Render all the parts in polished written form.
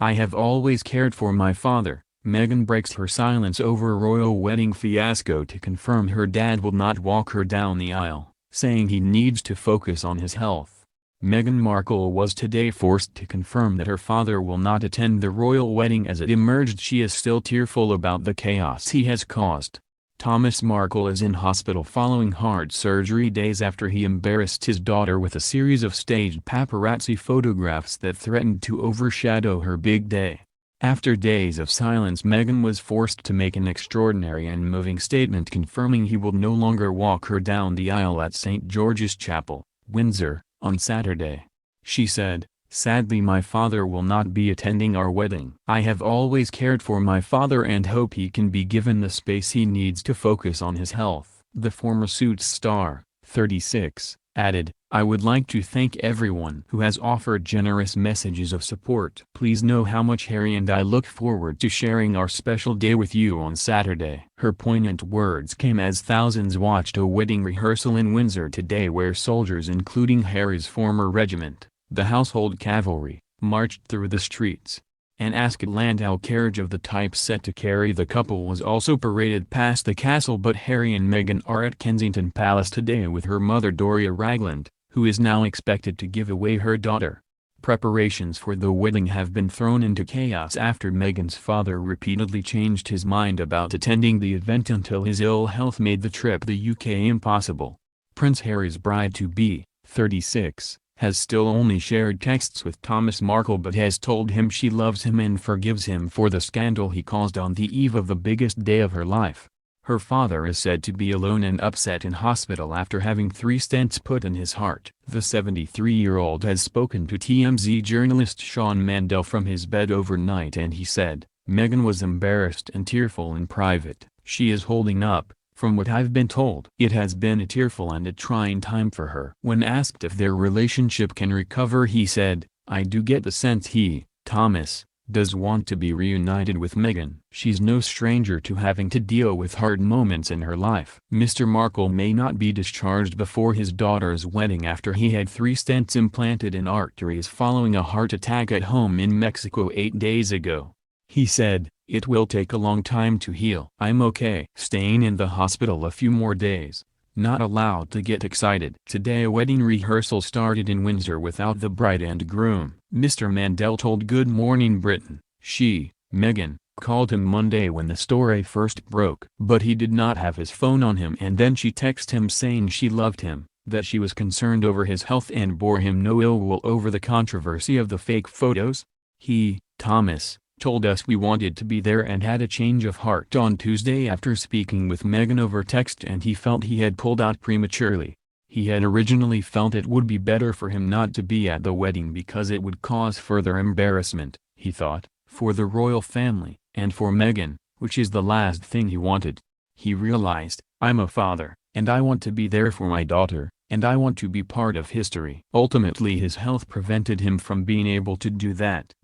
I have always cared for my father. Meghan breaks her silence over royal wedding fiasco to confirm her dad will not walk her down the aisle, saying he needs to focus on his health. Meghan Markle was today forced to confirm that her father will not attend the royal wedding as it emerged she is still tearful about the chaos he has caused. Thomas Markle is in hospital following heart surgery days after he embarrassed his daughter with a series of staged paparazzi photographs that threatened to overshadow her big day. After days of silence, Meghan was forced to make an extraordinary and moving statement confirming he will no longer walk her down the aisle at St. George's Chapel, Windsor, on Saturday. She said, "Sadly, my father will not be attending our wedding. I have always cared for my father and hope he can be given the space he needs to focus on his health." The former Suits star, 36, added, "I would like to thank everyone who has offered generous messages of support. Please know how much Harry and I look forward to sharing our special day with you on Saturday." Her poignant words came as thousands watched a wedding rehearsal in Windsor today where soldiers including Harry's former regiment, the Household Cavalry, marched through the streets. An Ascot Landau carriage of the type set to carry the couple was also paraded past the castle, but Harry and Meghan are at Kensington Palace today with her mother Doria Ragland, who is now expected to give away her daughter. Preparations for the wedding have been thrown into chaos after Meghan's father repeatedly changed his mind about attending the event until his ill health made the trip to the UK impossible. Prince Harry's bride-to-be, 36, has still only shared texts with Thomas Markle but has told him she loves him and forgives him for the scandal he caused on the eve of the biggest day of her life. Her father is said to be alone and upset in hospital after having 3 stents put in his heart. The 73-year-old has spoken to TMZ journalist Sean Mandel from his bed overnight and he said, "Meghan was embarrassed and tearful in private. She is holding up. From what I've been told, it has been a tearful and a trying time for her." When asked if their relationship can recover, he said, "I do get the sense he, Thomas, does want to be reunited with Meghan. She's no stranger to having to deal with hard moments in her life." Mr. Markle may not be discharged before his daughter's wedding after he had 3 stents implanted in arteries following a heart attack at home in Mexico 8 days ago. He said, "It will take a long time to heal. I'm okay. Staying in the hospital a few more days. Not allowed to get excited." Today a wedding rehearsal started in Windsor without the bride and groom. Mr. Mandel told Good Morning Britain, she, Meghan, called him Monday when the story first broke. But he did not have his phone on him and then she texted him saying she loved him, that she was concerned over his health and bore him no ill will over the controversy of the fake photos. He, Thomas, told us we wanted to be there and had a change of heart on Tuesday after speaking with Meghan over text and he felt he had pulled out prematurely. He had originally felt it would be better for him not to be at the wedding because it would cause further embarrassment, he thought, for the royal family, and for Meghan, which is the last thing he wanted. He realized, "I'm a father, and I want to be there for my daughter, and I want to be part of history." Ultimately his health prevented him from being able to do that.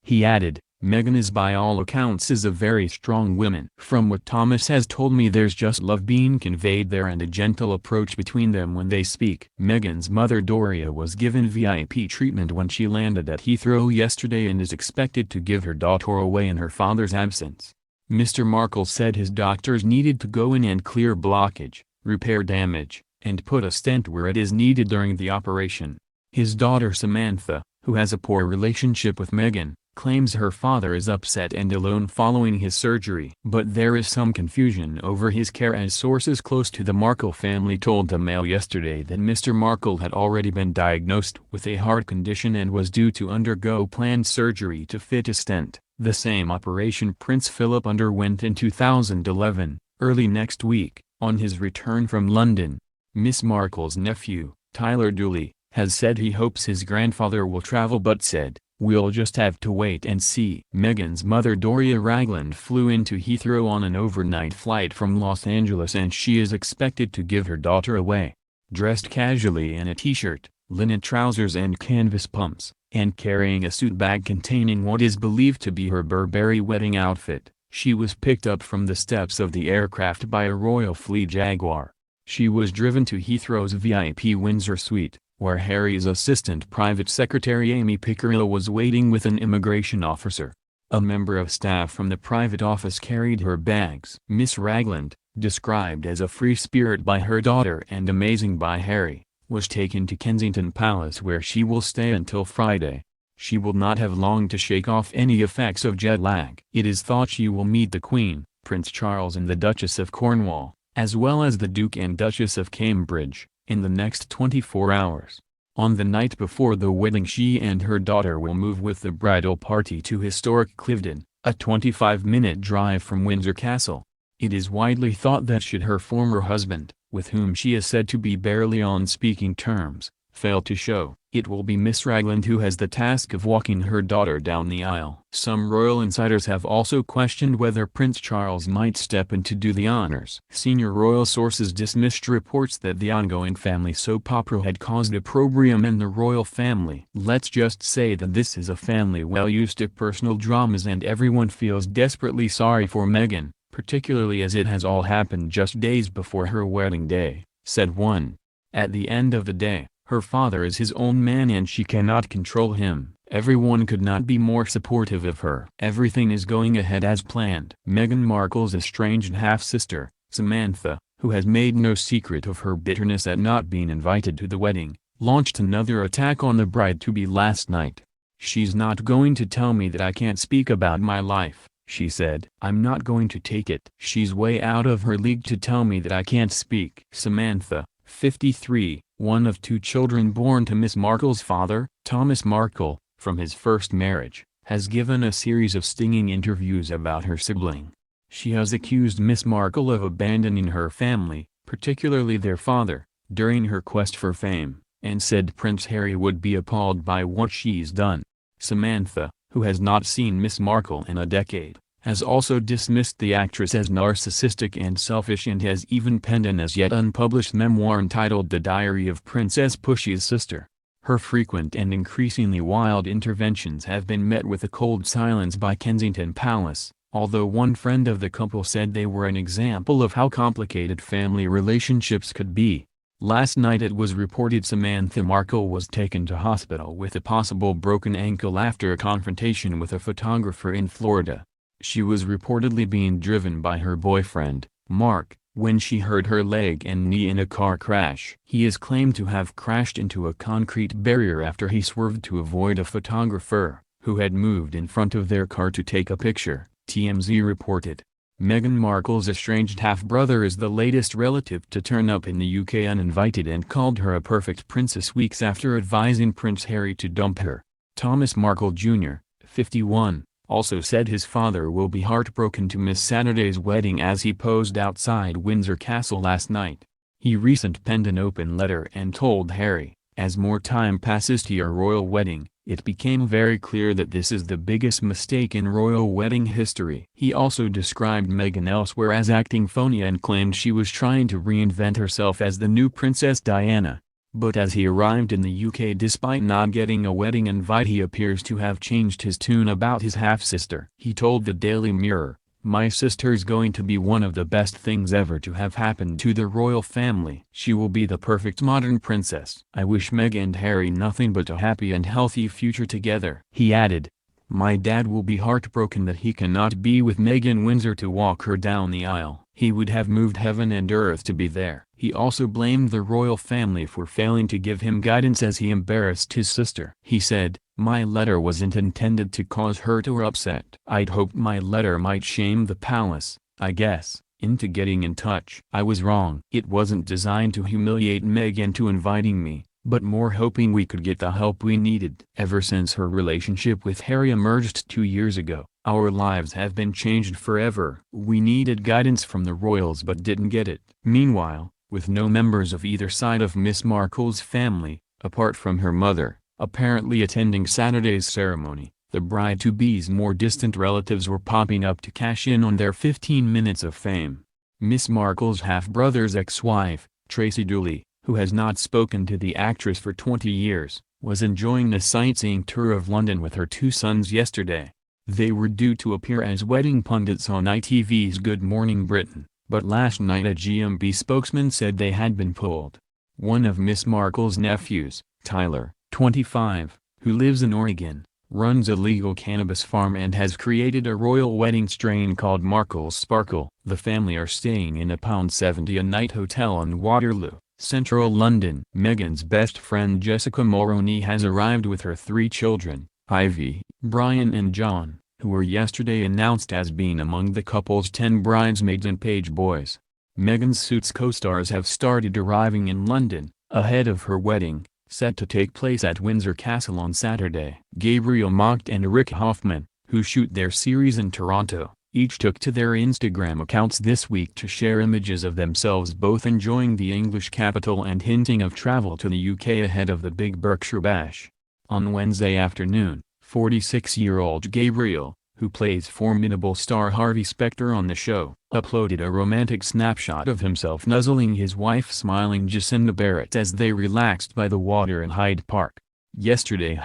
He added, "Meghan is by all accounts is a very strong woman. From what Thomas has told me there's just love being conveyed there and a gentle approach between them when they speak." Meghan's mother Doria was given VIP treatment when she landed at Heathrow yesterday and is expected to give her daughter away in her father's absence. Mr. Markle said his doctors needed to go in and clear blockage, repair damage, and put a stent where it is needed during the operation. His daughter Samantha, who has a poor relationship with Meghan, claims her father is upset and alone following his surgery. But there is some confusion over his care as sources close to the Markle family told the Mail yesterday that Mr. Markle had already been diagnosed with a heart condition and was due to undergo planned surgery to fit a stent. The same operation Prince Philip underwent in 2011, early next week, on his return from London. Miss Markle's nephew, Tyler Dooley, has said he hopes his grandfather will travel but said, "We'll just have to wait and see." Meghan's mother Doria Ragland flew into Heathrow on an overnight flight from Los Angeles and she is expected to give her daughter away. Dressed casually in a t-shirt, linen trousers and canvas pumps, and carrying a suit bag containing what is believed to be her Burberry wedding outfit, she was picked up from the steps of the aircraft by a Royal Fleet Jaguar. She was driven to Heathrow's VIP Windsor suite, where Harry's assistant private secretary Amy Piccirillo was waiting with an immigration officer. A member of staff from the private office carried her bags. Miss Ragland, described as a free spirit by her daughter and amazing by Harry, was taken to Kensington Palace where she will stay until Friday. She will not have long to shake off any effects of jet lag. It is thought she will meet the Queen, Prince Charles and the Duchess of Cornwall, as well as the Duke and Duchess of Cambridge, in the next 24 hours. On the night before the wedding she and her daughter will move with the bridal party to historic Cliveden, a 25-minute drive from Windsor Castle. It is widely thought that should her former husband, with whom she is said to be barely on speaking terms, fail to show, it will be Miss Ragland who has the task of walking her daughter down the aisle. Some royal insiders have also questioned whether Prince Charles might step in to do the honors. Senior royal sources dismissed reports that the ongoing family soap opera had caused opprobrium in the royal family. Let's just say that this is a family well used to personal dramas and everyone feels desperately sorry for Meghan, particularly as it has all happened just days before her wedding day, said one. At the end of the day, her father is his own man and she cannot control him. Everyone could not be more supportive of her. Everything is going ahead as planned. Meghan Markle's estranged half-sister, Samantha, who has made no secret of her bitterness at not being invited to the wedding, launched another attack on the bride-to-be last night. "She's not going to tell me that I can't speak about my life," she said. "I'm not going to take it. She's way out of her league to tell me that I can't speak." Samantha, 53, one of two children born to Miss Markle's father, Thomas Markle, from his first marriage, has given a series of stinging interviews about her sibling. She has accused Miss Markle of abandoning her family, particularly their father, during her quest for fame, and said Prince Harry would be appalled by what she's done. Samantha, who has not seen Miss Markle in a decade, has also dismissed the actress as narcissistic and selfish and has even penned an as yet unpublished memoir entitled The Diary of Princess Pushy's Sister. Her frequent and increasingly wild interventions have been met with a cold silence by Kensington Palace, although one friend of the couple said they were an example of how complicated family relationships could be. Last night it was reported Samantha Markle was taken to hospital with a possible broken ankle after a confrontation with a photographer in Florida. She was reportedly being driven by her boyfriend, Mark, when she hurt her leg and knee in a car crash. He is claimed to have crashed into a concrete barrier after he swerved to avoid a photographer, who had moved in front of their car to take a picture, TMZ reported. Meghan Markle's estranged half-brother is the latest relative to turn up in the UK uninvited and called her a perfect princess weeks after advising Prince Harry to dump her. Thomas Markle Jr., 51, also said his father will be heartbroken to miss Saturday's wedding as he posed outside Windsor Castle last night. He recently penned an open letter and told Harry, "As more time passes to your royal wedding, it became very clear that this is the biggest mistake in royal wedding history." He also described Meghan elsewhere as acting phony and claimed she was trying to reinvent herself as the new Princess Diana. But as he arrived in the UK despite not getting a wedding invite, he appears to have changed his tune about his half-sister. He told the Daily Mirror, "My sister's going to be one of the best things ever to have happened to the royal family. She will be the perfect modern princess. I wish Meg and Harry nothing but a happy and healthy future together." He added, "My dad will be heartbroken that he cannot be with Meghan Windsor to walk her down the aisle. He would have moved heaven and earth to be there." He also blamed the royal family for failing to give him guidance as he embarrassed his sister. He said, "My letter wasn't intended to cause hurt or upset. I'd hoped my letter might shame the palace, I guess, into getting in touch. I was wrong. It wasn't designed to humiliate Meg into inviting me, but more hoping we could get the help we needed." Ever since her relationship with Harry emerged 2 years ago, our lives have been changed forever. We needed guidance from the royals but didn't get it. Meanwhile, with no members of either side of Miss Markle's family, apart from her mother, apparently attending Saturday's ceremony, the bride-to-be's more distant relatives were popping up to cash in on their 15 minutes of fame. Miss Markle's half-brother's ex-wife, Tracy Dooley, who has not spoken to the actress for 20 years, was enjoying a sightseeing tour of London with her 2 sons yesterday. They were due to appear as wedding pundits on ITV's Good Morning Britain, but last night a GMB spokesman said they had been pulled. One of Miss Markle's nephews, Tyler, 25, who lives in Oregon, runs a legal cannabis farm and has created a royal wedding strain called Markle's Sparkle. The family are staying in a £70 a night hotel on Waterloo, central London. Meghan's best friend Jessica Mulroney has arrived with her 3 children, Ivy, Brian and John, who were yesterday announced as being among the couple's 10 bridesmaids and page boys. Meghan's Suits co-stars have started arriving in London, ahead of her wedding, set to take place at Windsor Castle on Saturday. Gabriel Macht and Rick Hoffman, who shoot their series in Toronto, each took to their Instagram accounts this week to share images of themselves both enjoying the English capital and hinting of travel to the UK ahead of the big Berkshire Bash. On Wednesday afternoon, 46-year-old Gabriel, who plays formidable star Harvey Specter on the show, uploaded a romantic snapshot of himself nuzzling his wife smiling Jacinda Barrett as they relaxed by the water in Hyde Park. Yesterday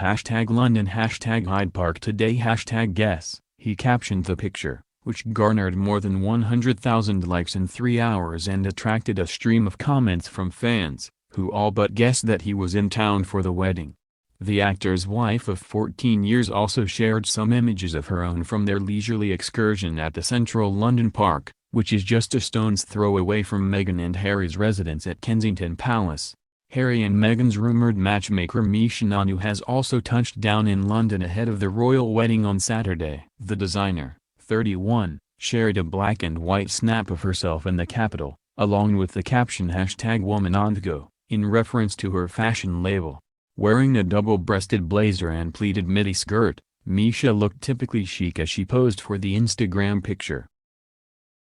#London #Hyde Park Today #Guess, he captioned the picture, which garnered more than 100,000 likes in 3 hours and attracted a stream of comments from fans, who all but guessed that he was in town for the wedding. The actor's wife of 14 years also shared some images of her own from their leisurely excursion at the central London park, which is just a stone's throw away from Meghan and Harry's residence at Kensington Palace. Harry and Meghan's rumored matchmaker Misha Nanu has also touched down in London ahead of the royal wedding on Saturday. The designer, 31, shared a black and white snap of herself in the capital, along with the caption #WomanOnTheGo, in reference to her fashion label. Wearing a double-breasted blazer and pleated midi skirt, Misha looked typically chic as she posed for the Instagram picture.